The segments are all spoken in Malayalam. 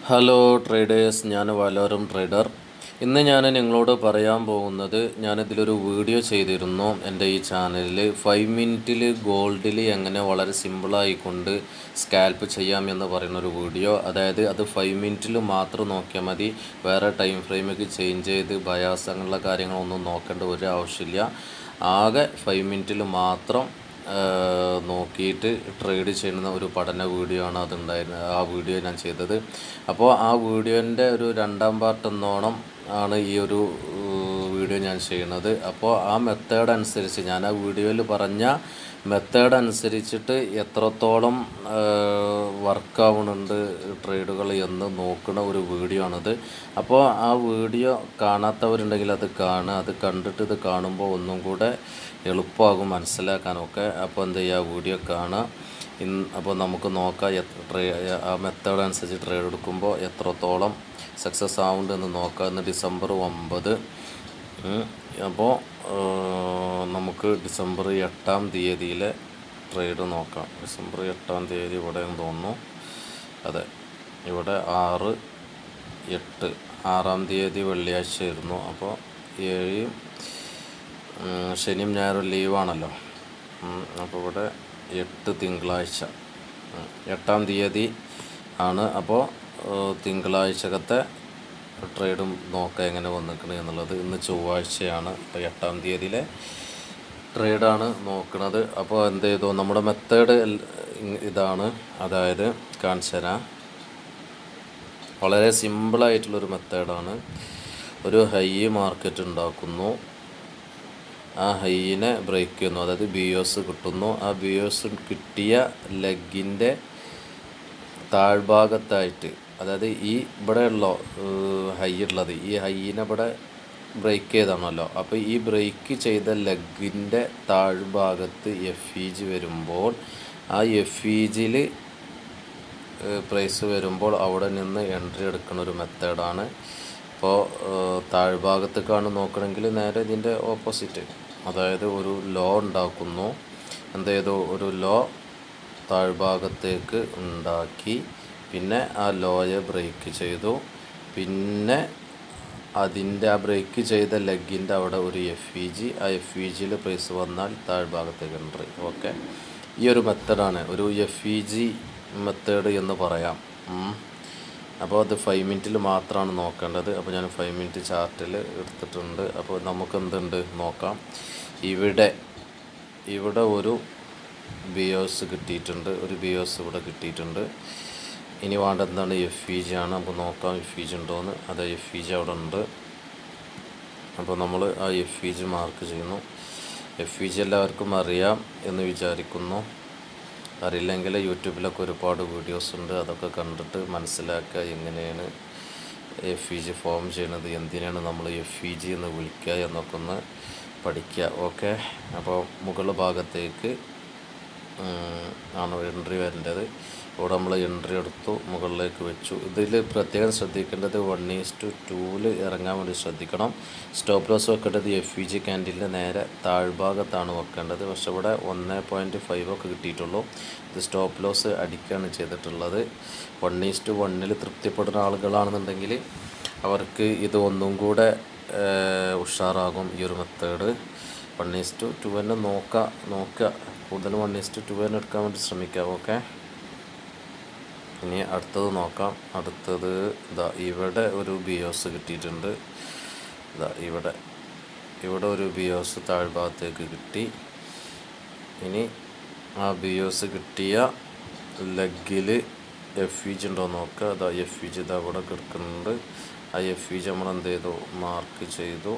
ഹലോ ട്രേഡേഴ്സ്, ഞാൻ വലോരം ട്രേഡർ. ഇന്ന് ഞാൻ നിങ്ങളോട് പറയാൻ പോകുന്നത്, ഞാനിതിലൊരു വീഡിയോ ചെയ്തിരുന്നു എൻ്റെ ഈ ചാനലിൽ. 5 മിനിറ്റിൽ ഗോൾഡിൽ എങ്ങനെ വളരെ സിമ്പിളായിക്കൊണ്ട് സ്കാൽപ്പ് ചെയ്യാം എന്ന് പറയുന്നൊരു വീഡിയോ. അതായത് അത് 5 മിനിറ്റിൽ മാത്രം നോക്കിയാൽ മതി. വേറെ ടൈം ഫ്രെയിമൊക്കെ ചേഞ്ച് ചെയ്ത് ബയാസ് അങ്ങനെയുള്ള കാര്യങ്ങളൊന്നും നോക്കേണ്ട ഒരു ആവശ്യമില്ല. ആകെ 5 മിനിറ്റിൽ മാത്രം നോക്കിയിട്ട് ട്രേഡ് ചെയ്യുന്ന ഒരു പഠന വീഡിയോ ആണ് അതുണ്ടായിരുന്നത്. ആ വീഡിയോ ഞാൻ ചെയ്തത്. അപ്പോൾ ആ വീഡിയോൻ്റെ ഒരു രണ്ടാം പാർട്ട് എന്നോണം ആണ് ഈ ഒരു വീഡിയോ ഞാൻ ചെയ്യുന്നത്. അപ്പോൾ ആ മെത്തേഡ് അനുസരിച്ച്, ഞാൻ ആ വീഡിയോയിൽ പറഞ്ഞ മെത്തേഡ് അനുസരിച്ചിട്ട് എത്രത്തോളം വർക്കാവുന്നുണ്ട് ട്രേഡുകൾ എന്ന് നോക്കുന്ന ഒരു വീഡിയോ ആണിത്. അപ്പോൾ ആ വീഡിയോ കാണാത്തവരുണ്ടെങ്കിൽ അത് കാണുക. അത് കണ്ടിട്ട് ഇത് കാണുമ്പോൾ ഒന്നും കൂടെ എളുപ്പമാകും മനസ്സിലാക്കാനൊക്കെ. അപ്പോൾ എന്ത് ചെയ്യുക, വീഡിയോ കാണുക. അപ്പോൾ നമുക്ക് നോക്കാം ആ മെത്തേഡ് അനുസരിച്ച് ട്രേഡ് എടുക്കുമ്പോൾ എത്രത്തോളം സക്സസ് ആവുന്നുണ്ടെന്ന് നോക്കാം. ഇന്ന് ഡിസംബർ 9. അപ്പോൾ നമുക്ക് ഡിസംബർ 8-ാം തീയതിയിലെ ട്രേഡ് നോക്കാം. ഡിസംബർ 8-ാം തീയതി ഇവിടെ തോന്നുന്നു. അതെ, ഇവിടെ 6-8 6-ാം തീയതി വെള്ളിയാഴ്ചയായിരുന്നു. അപ്പോൾ 7 ശനിയും ഞായറും ലീവാണല്ലോ. അപ്പോൾ ഇവിടെ 8 തിങ്കളാഴ്ച, 8-ാം തീയതി ആണ്. അപ്പോൾ തിങ്കളാഴ്ചകത്തെ ട്രേഡും നോക്കാം എങ്ങനെ വന്നിരിക്കണത് എന്നുള്ളത്. ഇന്ന് ചൊവ്വാഴ്ചയാണ്. അപ്പോൾ 8-ാം തീയതിയിലെ ട്രേഡാണ് നോക്കുന്നത്. അപ്പോൾ എന്ത് ചെയ്തു, നമ്മുടെ മെത്തേഡ് ഇതാണ്. അതായത് കാണിച്ചു തരാം. വളരെ സിമ്പിളായിട്ടുള്ളൊരു മെത്തേഡാണ്. ഒരു ഹൈ മാർക്കറ്റ് ഉണ്ടാക്കുന്നു, ആ ഹൈനെ ബ്രേക്ക് ചെയ്യുന്നു, അതായത് BOS കിട്ടുന്നു. ആ BOS കിട്ടിയ ലെഗിൻ്റെ താഴ്ഭാഗത്തായിട്ട്, അതായത് ഈ ഇവിടെയുള്ള ഹൈ ഉള്ളത്, ഈ ഹൈനെ ഇവിടെ ബ്രേക്ക് ചെയ്താണല്ലോ. അപ്പോൾ ഈ ബ്രേക്ക് ചെയ്ത ലെഗിൻ്റെ താഴ്ഭാഗത്ത് FEG വരുമ്പോൾ, ആ FEGയിൽ പ്രൈസ് വരുമ്പോൾ അവിടെ നിന്ന് എൻട്രി എടുക്കുന്ന ഒരു മെത്തേഡാണ്. അപ്പോൾ താഴ്ഭാഗത്തേക്കാണ് നോക്കണമെങ്കിൽ നേരെ ഇതിൻ്റെ ഓപ്പോസിറ്റ്, അതായത് ഒരു ലോ ഉണ്ടാക്കുന്നു. എന്ത് ചെയ്തു, ഒരു ലോ താഴ്ഭാഗത്തേക്ക് ഉണ്ടാക്കി, പിന്നെ ആ ലോയെ ബ്രേക്ക് ചെയ്തു. പിന്നെ അതിൻ്റെ ആ ബ്രേക്ക് ചെയ്ത ലെഗിൻ്റെ അവിടെ ഒരു FEG, ആ FEGയിൽ പ്രൈസ് വന്നാൽ താഴ്ഭാഗത്തേക്ക് എൻട്രി. ഓക്കെ, ഈ ഒരു മെത്തേഡാണ് ഒരു FEG മെത്തേഡ് എന്ന് പറയാം. അപ്പോൾ അത് 5 മിനിറ്റിൽ മാത്രമാണ് നോക്കേണ്ടത്. അപ്പോൾ ഞാൻ 5 മിനിറ്റ് ചാർട്ടിൽ എടുത്തിട്ടുണ്ട്. അപ്പോൾ നമുക്ക് എന്തുണ്ട് നോക്കാം. ഇവിടെ ഒരു BOS കിട്ടിയിട്ടുണ്ട്, ഒരു BOS ഇവിടെ കിട്ടിയിട്ടുണ്ട്. ഇനി വേണ്ട എന്താണ്, FEG ആണ്. അപ്പോൾ നോക്കാം FEG ഉണ്ടോയെന്ന്. അത് FEG അവിടെ ഉണ്ട്. അപ്പോൾ നമ്മൾ ആ FEG മാർക്ക് ചെയ്യുന്നു. FEG എല്ലാവർക്കും അറിയാം എന്ന് വിചാരിക്കുന്നു. അറിയില്ലെങ്കിൽ യൂട്യൂബിലൊക്കെ ഒരുപാട് വീഡിയോസ് ഉണ്ട്, അതൊക്കെ കണ്ടിട്ട് മനസ്സിലാക്കുക എങ്ങനെയാണ് FEG ഫോം ചെയ്യുന്നത്, എന്തിനാണ് നമ്മൾ FEG എന്ന് വിളിക്കുക എന്നൊക്കെ ഒന്ന് പഠിക്കുക. ഓക്കെ, അപ്പോൾ മുകൾ ഭാഗത്തേക്ക് ആണ് എൻട്രി വരേണ്ടത്. ഇവിടെ നമ്മൾ എൻട്രി എടുത്തു, മുകളിലേക്ക് വെച്ചു. ഇതിൽ പ്രത്യേകം ശ്രദ്ധിക്കേണ്ടത് 1:2 ഇറങ്ങാൻ വേണ്ടി ശ്രദ്ധിക്കണം. സ്റ്റോപ്പ് ലോസ് വെക്കേണ്ടത് FEG ക്യാൻഡിലിൻ്റെ നേരെ താഴ്ഭാഗത്താണ് വെക്കേണ്ടത്. പക്ഷെ ഇവിടെ 1.5 ഒക്കെ കിട്ടിയിട്ടുള്ളൂ. ഇത് സ്റ്റോപ്പ് ലോസ് അടിക്കുകയാണ് ചെയ്തിട്ടുള്ളത്. 1:1 തൃപ്തിപ്പെടുന്ന ആളുകളാണെന്നുണ്ടെങ്കിൽ അവർക്ക് ഇത് ഒന്നും കൂടെ ഉഷാറാകും ഈ ഒരു മെത്തേഡ്. 1:2 നോക്കുക കൂടുതലും 1:2 എടുക്കാൻ വേണ്ടി ശ്രമിക്കുക. ഓക്കെ, ഇനി അടുത്തത് നോക്കാം. അടുത്തത് ഇതാ, ഇവിടെ ഒരു BOS കിട്ടിയിട്ടുണ്ട്. ഇതാ ഇവിടെ ഒരു BOS താഴ്ഭാഗത്തേക്ക് കിട്ടി. ഇനി ആ BOS കിട്ടിയ ലെഗിൽ FEG ഉണ്ടോ നോക്കുക. അതാ FEG ഇതാ ഇവിടെ കിടക്കുന്നുണ്ട്. ആ FEG നമ്മൾ എന്ത് ചെയ്തു, മാർക്ക് ചെയ്തു.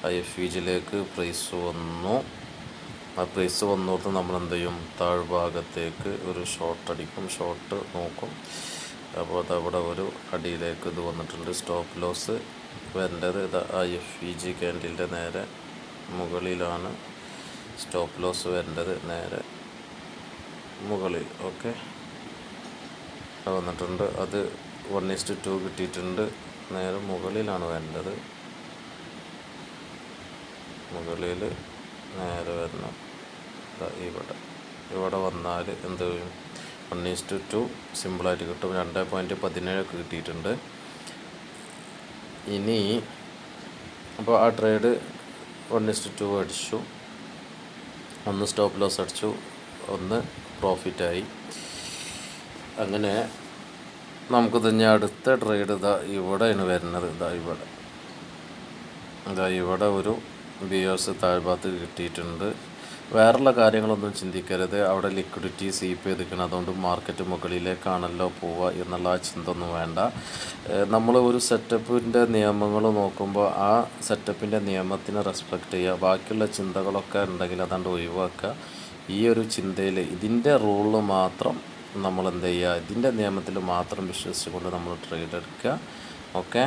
ആ FEGയിലേക്ക് പ്രൈസ് വന്നു. ആ പ്രൈസ് വന്നോട്ട് നമ്മൾ എന്ത് ചെയ്യും, താഴ്ഭാഗത്തേക്ക് ഒരു ഷോർട്ട് അടിക്കും, ഷോർട്ട് നോക്കും. അപ്പോൾ അതവിടെ ഒരു അടിയിലേക്ക് ഇത് വന്നിട്ടുണ്ട്. സ്റ്റോപ്പ് ലോസ് വരേണ്ടത് ഇത് ആ FEG ക്യാൻഡിലിൻ്റെ നേരെ മുകളിലാണ് സ്റ്റോപ്പ് ലോസ് വരേണ്ടത്, നേരെ മുകളിൽ. ഓക്കെ, വന്നിട്ടുണ്ട്. അത് 1:2 കിട്ടിയിട്ടുണ്ട്. നേരെ മുകളിലാണ് വരേണ്ടത്, മുകളിൽ നേരെ വരണം. ഇവിടെ വന്നാൽ എന്ത് ചെയ്യും, 1:2 സിമ്പിളായിട്ട് കിട്ടും. 2.17 ഒക്കെ കിട്ടിയിട്ടുണ്ട്. ഇനി അപ്പോൾ ആ ട്രേഡ് 1:2 അടിച്ചു, ഒന്ന് സ്റ്റോപ്പ് ലോസ് അടിച്ചു, ഒന്ന് പ്രോഫിറ്റായി. അങ്ങനെ നമുക്ക് തന്നെ അടുത്ത ട്രേഡ് ഇവിടെയാണ് വരുന്നത്. ഇവിടെ ഒരു ബിയോസ് താഴ്ഭാഗത്ത് കിട്ടിയിട്ടുണ്ട്. വേറെയുള്ള കാര്യങ്ങളൊന്നും ചിന്തിക്കരുത്. അവിടെ ലിക്വിഡിറ്റി സീപ്പ് ചെയ്തിരിക്കണം, അതുകൊണ്ട് മാർക്കറ്റ് മുകളിലേക്കാണല്ലോ പോവുക എന്നുള്ള ആ ചിന്ത ഒന്നും വേണ്ട. നമ്മൾ ഒരു സെറ്റപ്പിൻ്റെ നിയമങ്ങൾ നോക്കുമ്പോൾ ആ സെറ്റപ്പിൻ്റെ നിയമത്തിനെ റെസ്പെക്റ്റ് ചെയ്യുക. ബാക്കിയുള്ള ചിന്തകളൊക്കെ ഉണ്ടെങ്കിൽ അതാണ്ട് ഒഴിവാക്കുക. ഈ ഒരു ചിന്തയിൽ ഇതിൻ്റെ റൂളിൽ മാത്രം നമ്മൾ എന്ത് ചെയ്യുക, ഇതിൻ്റെ നിയമത്തിൽ മാത്രം വിശ്വസിച്ചുകൊണ്ട് നമ്മൾ ട്രേഡ് എടുക്കുക. ഓക്കെ,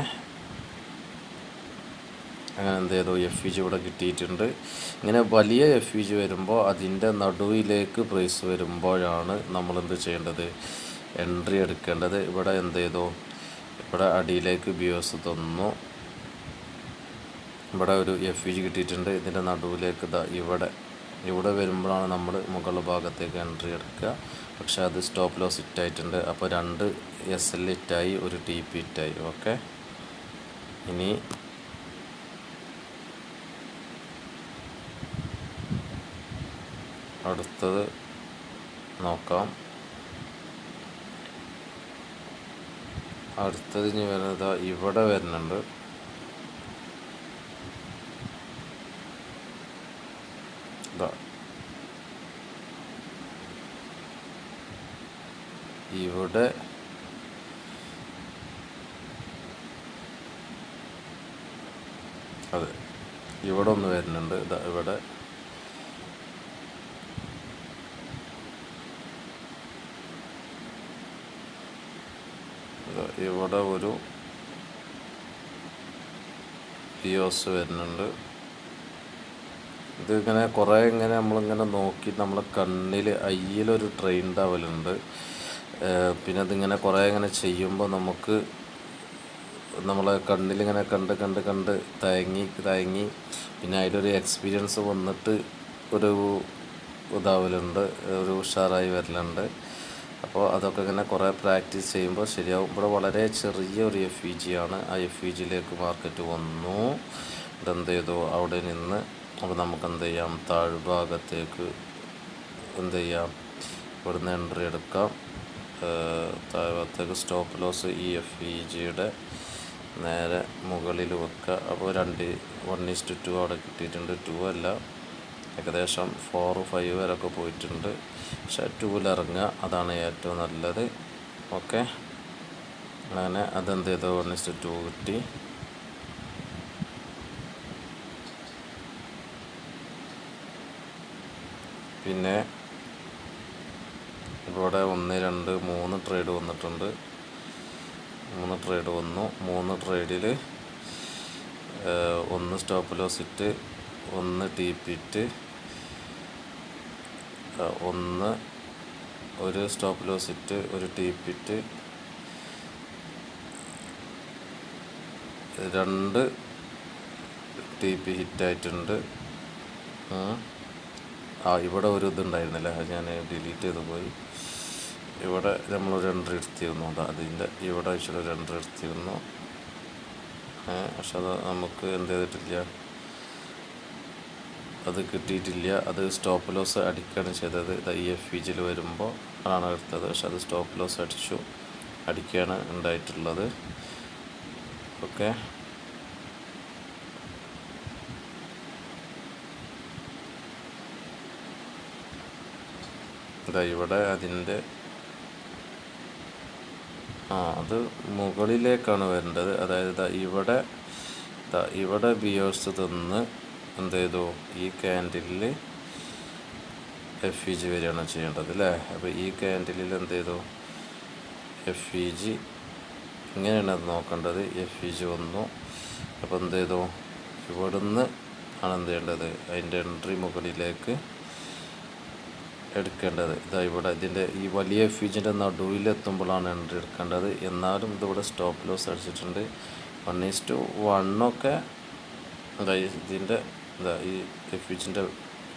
അങ്ങനെ എന്ത് ചെയ്തു, FVG ഇവിടെ കിട്ടിയിട്ടുണ്ട്. ഇങ്ങനെ വലിയ FVG വരുമ്പോൾ അതിൻ്റെ നടുവിലേക്ക് പ്രൈസ് വരുമ്പോഴാണ് നമ്മൾ എന്ത് ചെയ്യേണ്ടത്, എൻട്രി എടുക്കേണ്ടത്. ഇവിടെ എന്ത് ചെയ്തു, ഇവിടെ അടിയിലേക്ക് ബിയോസ് തന്നു, ഇവിടെ ഒരു FVG കിട്ടിയിട്ടുണ്ട്. ഇതിൻ്റെ നടുവിലേക്ക് ഇവിടെ വരുമ്പോഴാണ് നമ്മൾ മുകൾ ഭാഗത്തേക്ക് എൻട്രി എടുക്കുക. പക്ഷേ അത് സ്റ്റോപ്പ് ലോസ് ഹിറ്റായിട്ടുണ്ട്. അപ്പോൾ 2 SL ഹിറ്റായി, ഒരു TP ഹിറ്റായി. ഓക്കെ, ഇനി അടുത്തത് നോക്കാം. അടുത്തത് ഇനി വരുന്നത് ഇവിടെ വരുന്നുണ്ട്. ഇവിടെ ഇവിടെ ഒന്ന് വരുന്നുണ്ട്. ഇവിടെ ഒരു പിയോസ് വരുന്നുണ്ട്. ഇതിങ്ങനെ കുറേ നമ്മളിങ്ങനെ നോക്കി നമ്മളെ കണ്ണിൽ അയ്യിലൊരു ട്രെയിൻ ഉണ്ടാവലുണ്ട്. പിന്നെ അതിങ്ങനെ കുറേ ചെയ്യുമ്പോൾ നമുക്ക് നമ്മളെ കണ്ണിലിങ്ങനെ കണ്ട് തയങ്ങി പിന്നെ അതിലൊരു എക്സ്പീരിയൻസ് വന്നിട്ട് ഒരു ഇതാവലുണ്ട്, ഒരു ഉഷാറായി വരലുണ്ട്. അപ്പോൾ അതൊക്കെ ഇങ്ങനെ കുറേ പ്രാക്ടീസ് ചെയ്യുമ്പോൾ ശരിയാവും. ഇവിടെ വളരെ ചെറിയ ഒരു FVG ആണ്. ആ FVGയിലേക്ക് മാർക്കറ്റ് വന്നു. ഇതെന്ത് ചെയ്തു, അവിടെ നിന്ന് അപ്പോൾ നമുക്ക് എന്ത് ചെയ്യാം, താഴ്ഭാഗത്തേക്ക് എന്ത് ചെയ്യാം, ഇവിടുന്ന് എൻട്രി എടുക്കാം. താഴ്ഭാഗത്തേക്ക് സ്റ്റോപ്പ് ലോസ് ഈ FVGയുടെ നേരെ മുകളിൽ വെക്കുക. അപ്പോൾ 1:2 അവിടെ കിട്ടിയിട്ടുണ്ട്. 2 അല്ല, ഏകദേശം 4-5 വരെയൊക്കെ പോയിട്ടുണ്ട്. പക്ഷേ 2-ൽ ഇറങ്ങുക, അതാണ് ഏറ്റവും നല്ലത്. ഓക്കെ, അങ്ങനെ അതെന്ത് ചെയ്തു, 1:2 കിട്ടി. പിന്നെ ഇവിടെ 1, 2, 3 ട്രേഡ് വന്നിട്ടുണ്ട്. 3 ട്രേഡ് വന്നു. 3 ട്രേഡിൽ 1 stop loss hit, 1 TP hit, 1 stop loss hit, 1 TP hit, 2 TP ഹിറ്റായിട്ടുണ്ട്. ഇവിടെ ഒരു ഇതുണ്ടായിരുന്നില്ല, ഞാൻ ഡിലീറ്റ് ചെയ്ത് പോയി. ഇവിടെ നമ്മളൊരു എൻട്രി എടുത്തിരുന്നു. അതിൻ്റെ ഇവിടെ വെച്ചൊരു എൻട്രി എടുത്തിരുന്നു. പക്ഷെ അത് നമുക്ക് എന്ത് ചെയ്തിട്ടില്ല, അത് കിട്ടിയിട്ടില്ല. അത് സ്റ്റോപ്പ് ലോസ് അടിക്കുകയാണ് ചെയ്തത്. ഈ FVGയിൽ വരുമ്പോൾ ആണ് എടുത്തത്. പക്ഷെ അത് സ്റ്റോപ്പ് ലോസ് അടിക്കുകയാണ് ഉണ്ടായിട്ടുള്ളത്. ഓക്കെ, ഇവിടെ അതിൻ്റെ അത് മുകളിലേക്കാണ് വരേണ്ടത്. അതായത് ഇവിടെ ബിയോസ് തന്ന് എന്ത് ചെയ്തു, ഈ ക്യാൻഡിലിൽ FVG വരികയാണ് ചെയ്യേണ്ടത് അല്ലേ. അപ്പോൾ ഈ ക്യാൻഡിലിൽ എന്ത് ചെയ്തു, FVG ഇങ്ങനെയാണ് അത് നോക്കേണ്ടത്. FVG വന്നു. അപ്പോൾ എന്ത് ചെയ്തു, ഇവിടുന്ന് ആണ് എന്ത് ചെയ്യേണ്ടത്, അതിൻ്റെ എൻട്രി മുകളിലേക്ക് എടുക്കേണ്ടത്. ഇവിടെ ഇതിൻ്റെ ഈ വലിയ FVGൻ്റെ നടുവിലെത്തുമ്പോഴാണ് എൻട്രി എടുക്കേണ്ടത്. എന്നാലും ഇതിവിടെ സ്റ്റോപ്പ് ലോസ് അടിച്ചിട്ടുണ്ട്. 1:1 ഒക്കെ ഇതിൻ്റെ ഈ FVGൻ്റെ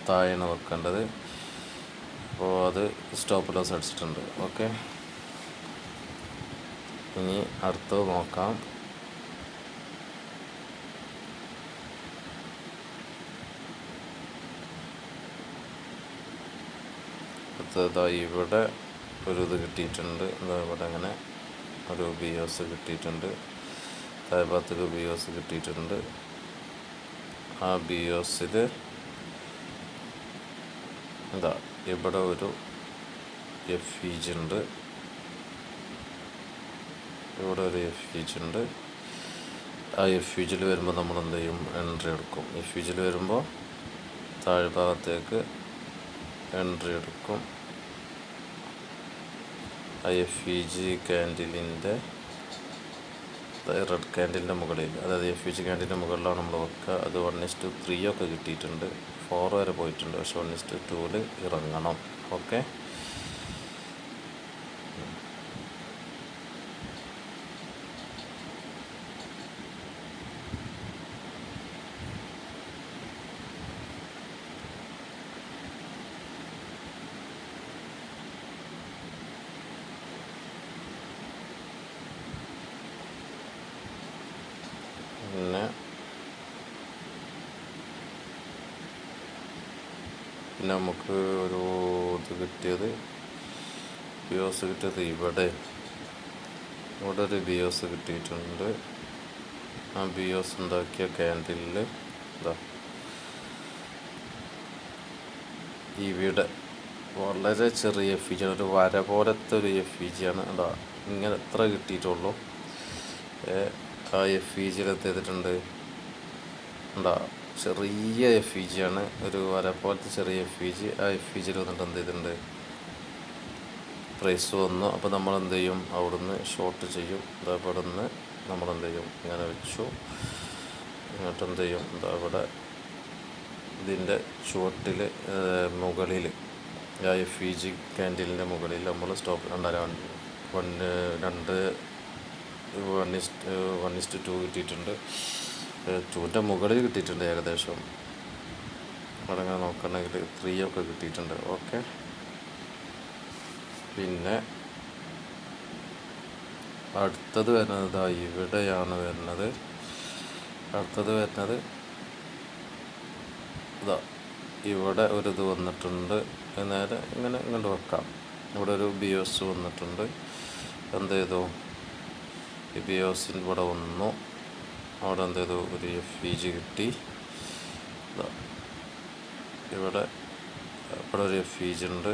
താഴെയാണ് വെക്കേണ്ടത്. അപ്പോൾ അത് സ്റ്റോപ്പ് ലോസ് അടിച്ചിട്ടുണ്ട്. ഓക്കെ, ഇനി അടുത്തത് നോക്കാം. അടുത്തതായി ഇവിടെ ഒരു ഇത് കിട്ടിയിട്ടുണ്ട്. ഇവിടെ അങ്ങനെ ഒരു BOS കിട്ടിയിട്ടുണ്ട്. താഴെഭാഗത്തേക്ക് BOS കിട്ടിയിട്ടുണ്ട്. ആ BOSൽ ഇവിടെ ഒരു FEG ഉണ്ട്. ഇവിടെ ഒരു FEG ഉണ്ട്. ആ FEGൽ വരുമ്പോൾ നമ്മൾ എന്ത് ചെയ്യും? എൻട്രി എടുക്കും. FEGൽ വരുമ്പോൾ താഴ്ഭാഗത്തേക്ക് എൻട്രി എടുക്കും. ആ FEG ക്യാൻഡിലിൻ്റെ റെഡ് ക്യാൻഡിലിൻ്റെ മുകളിൽ, അതായത് FEG ക്യാൻഡിലിൻ്റെ മുകളിലാണ് നമ്മൾ വെക്കുക. അത് 1:3 ഒക്കെ കിട്ടിയിട്ടുണ്ട്. 4 വരെ പോയിട്ടുണ്ട്. പക്ഷെ 1:2 ഇറങ്ങണം. ഓക്കെ, പിന്നെ നമുക്ക് ഒരു ഇത് കിട്ടിയത് BOS കിട്ടിയത് ഇവിടെ ഒരു BOS കിട്ടിയിട്ടുണ്ട്. ആ BOS ഉണ്ടാക്കിയ ക്യാൻഡിലിൽ ഇവിടെ വളരെ ചെറിയ FEG ആണ്. ഒരു വര പോലത്തെ ഒരു FEG ആണ്. ഇങ്ങനെ എത്ര കിട്ടിയിട്ടുള്ളൂ. ആ FEGൽ എന്ത് ചെയ്തിട്ടുണ്ട്? ചെറിയ FEG ആണ്. ഒരു വര പോലത്തെ ചെറിയ FEG. ആ FEGൽ വന്നിട്ട് എന്ത് ചെയ്തിട്ടുണ്ട്? പ്രൈസ് വന്നു. അപ്പോൾ നമ്മൾ എന്ത് ചെയ്യും? അവിടുന്ന് ഷോർട്ട് ചെയ്യും. ഇവിടെ നിന്ന് നമ്മൾ എന്ത് ചെയ്യും? ഇങ്ങനെ വെച്ചു. എന്നിട്ട് എന്ത് ചെയ്യും? ഇവിടെ ഇതിൻ്റെ ചുവട്ടിൽ മുകളിൽ ആ FEG ക്യാൻഡിലിൻ്റെ മുകളിൽ നമ്മൾ സ്റ്റോപ്പ് 1:2 കിട്ടിയിട്ടുണ്ട്. 2ൻ്റെ മുകളിൽ കിട്ടിയിട്ടുണ്ട് ഏകദേശം. അവിടെ അങ്ങനെ നോക്കുകയാണെങ്കിൽ 3 ഒക്കെ കിട്ടിയിട്ടുണ്ട്. ഓക്കെ, പിന്നെ അടുത്തത് വരുന്നത് ഇവിടെയാണ് വരുന്നത്. അടുത്തത് വരുന്നത് ഇവിടെ ഒരു ഇത് വന്നിട്ടുണ്ട്. നേരെ ഇങ്ങനെ ഇങ്ങോട്ട് വെക്കാം. ഇവിടെ ഒരു BOS വന്നിട്ടുണ്ട്. എന്ത് ചെയ്തു? ഈ BOSൻ്റെ ഇവിടെ വന്നു. അവിടെ എന്ത് ചെയ്തു? ഒരു FEG കിട്ടി. ഇവിടെ ഒരു FEG ഉണ്ട്.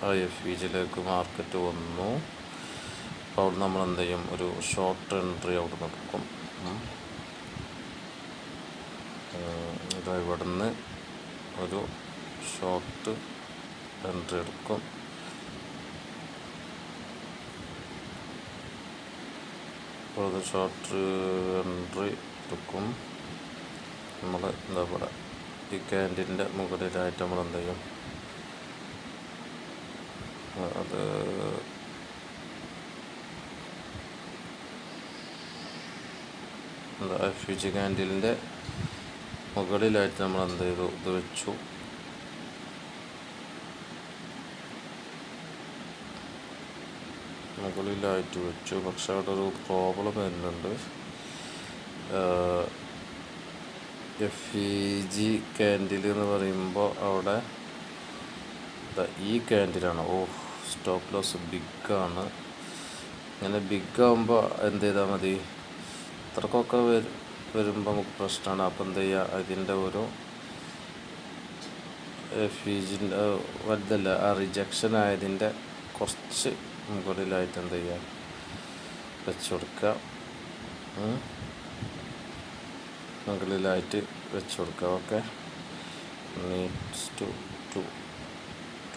ആ FEGയിലേക്ക് മാർക്കറ്റ് വന്നു. അപ്പോൾ അവിടെ നമ്മൾ എന്ത് ചെയ്യും? ഒരു ഷോർട്ട് എൻട്രി അവിടെ നിൽക്കും. ഇവിടെ നിന്ന് ഒരു ഷോർട്ട് എൻട്രി എടുക്കും. അപ്പോൾ അത് ഷോർട്ട് എൻട്രി എടുക്കും. നമ്മൾ ഇവിടെ ഈ ക്യാൻഡിലിൻ്റെ മുകളിലായിട്ട് നമ്മൾ എന്ത് ചെയ്യും? അത് FEG ക്യാൻഡിലിൻ്റെ മുകളിലായിട്ട് നമ്മൾ എന്ത് ചെയ്തു? ഇത് വെച്ചു. മുകളിലായിട്ട് വെച്ചു. പക്ഷെ അവിടെ ഒരു പ്രോബ്ലം വരുന്നുണ്ട്. FEG ക്യാൻഡിൽ എന്ന് പറയുമ്പോൾ അവിടെ ഈ ക്യാൻഡിലാണ്. Stop loss ബിഗാണ്. ഇങ്ങനെ ബിഗ് ആകുമ്പോൾ എന്ത് ചെയ്താൽ മതി? ഇത്രക്കൊക്കെ വരുമ്പോൾ നമുക്ക് പ്രശ്നമാണ്. അപ്പം എന്ത് ചെയ്യുക? അതിൻ്റെ ഒരു FEGൻ്റെ വലുതല്ല, ആ റിജക്ഷൻ ആയതിൻ്റെ കുറച്ച് മുകളിലായിട്ട് എന്ത് ചെയ്യുക? വെച്ച് കൊടുക്കുക. മുകളിലായിട്ട് വെച്ച് കൊടുക്കുക. ഓക്കെ, നീഡ്സ് ടു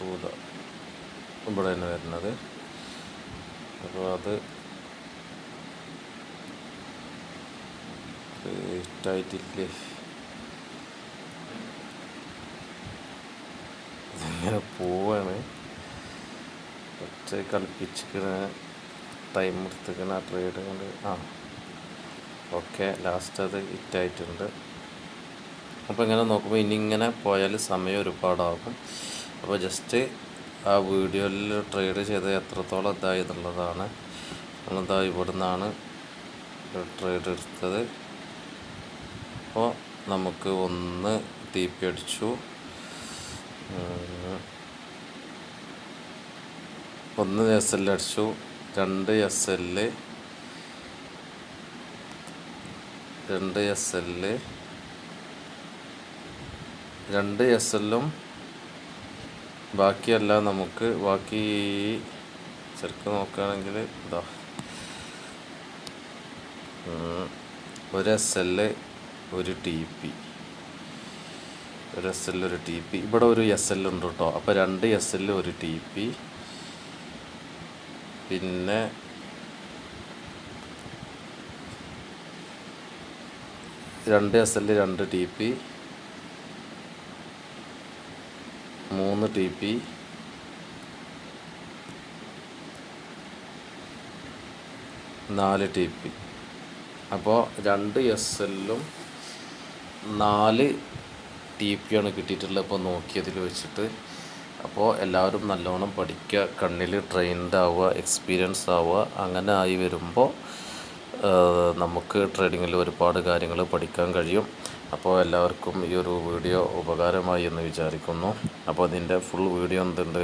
ഇവിടെ തന്നെ വരുന്നത്. അപ്പോൾ അത് ഇട്ടായിട്ടില്ലേ? ഇതിങ്ങനെ പോവാണ്. ഒറ്റ കളിപ്പിച്ചിക്കണ ടൈം എടുത്തിക്കണ ആ ട്രേഡ് കൊണ്ട്. ഓക്കെ, ലാസ്റ്റ് അത് ഹിറ്റായിട്ടുണ്ട്. അപ്പോൾ ഇങ്ങനെ നോക്കുമ്പോൾ ഇനി ഇങ്ങനെ പോയാൽ സമയം ഒരുപാടാകും. അപ്പോൾ ജസ്റ്റ് ആ വീഡിയോയിൽ ട്രേഡ് ചെയ്ത് എത്രത്തോളം ഇതായി എന്നുള്ളതാണ്. നമ്മളിതാ ഇവിടെ നിന്നാണ് ട്രേഡ് എടുത്തത്. അപ്പോൾ നമുക്ക് 1 TP അടിച്ചു, 1 SL അടിച്ചു, 2 SL, 2 SL, 2 SLഉം ബാക്കിയെല്ലാം നമുക്ക് ബാക്കി ശരിക്കും നോക്കുകയാണെങ്കിൽ ഇതാ 1 SL 1 TP, 1 SL 1 TP. ഇവിടെ ഒരു SL ഉണ്ട് കേട്ടോ. അപ്പോൾ 2 SL 1 TP, പിന്നെ 2 SL 2 TP, 3 TP, 4 TP. അപ്പോൾ 2 SLഉം 4 TPയാണ് കിട്ടിയിട്ടുള്ളത് ഇപ്പോൾ നോക്കിയതിൽ വെച്ചിട്ട്. അപ്പോൾ എല്ലാവരും നല്ലോണം പഠിക്കുക, കണ്ണിൽ ട്രെയിൻഡ് ആവുക, എക്സ്പീരിയൻസ് ആവുക. അങ്ങനെ ആയി വരുമ്പോൾ നമുക്ക് ട്രേഡിങ്ങിൽ ഒരുപാട് കാര്യങ്ങൾ പഠിക്കാൻ കഴിയും. അപ്പോൾ എല്ലാവർക്കും ഈ ഒരു വീഡിയോ ഉപകാരമായി എന്ന് വിചാരിക്കുന്നു. അപ്പോൾ അതിൻ്റെ ഫുൾ വീഡിയോ എന്തുണ്ട്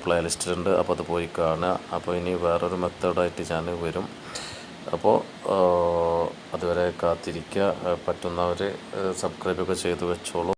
പ്ലേലിസ്റ്റിലുണ്ട്, അപ്പോൾ അത് പോയി കാണുക. അപ്പോൾ ഇനി വേറൊരു മെത്തേഡായിട്ട് ഞാൻ വരും. അപ്പോൾ അതുവരെ കാത്തിരിക്കുക. പറ്റുന്നവർ സബ്സ്ക്രൈബൊക്കെ ചെയ്ത് വെച്ചോളൂ.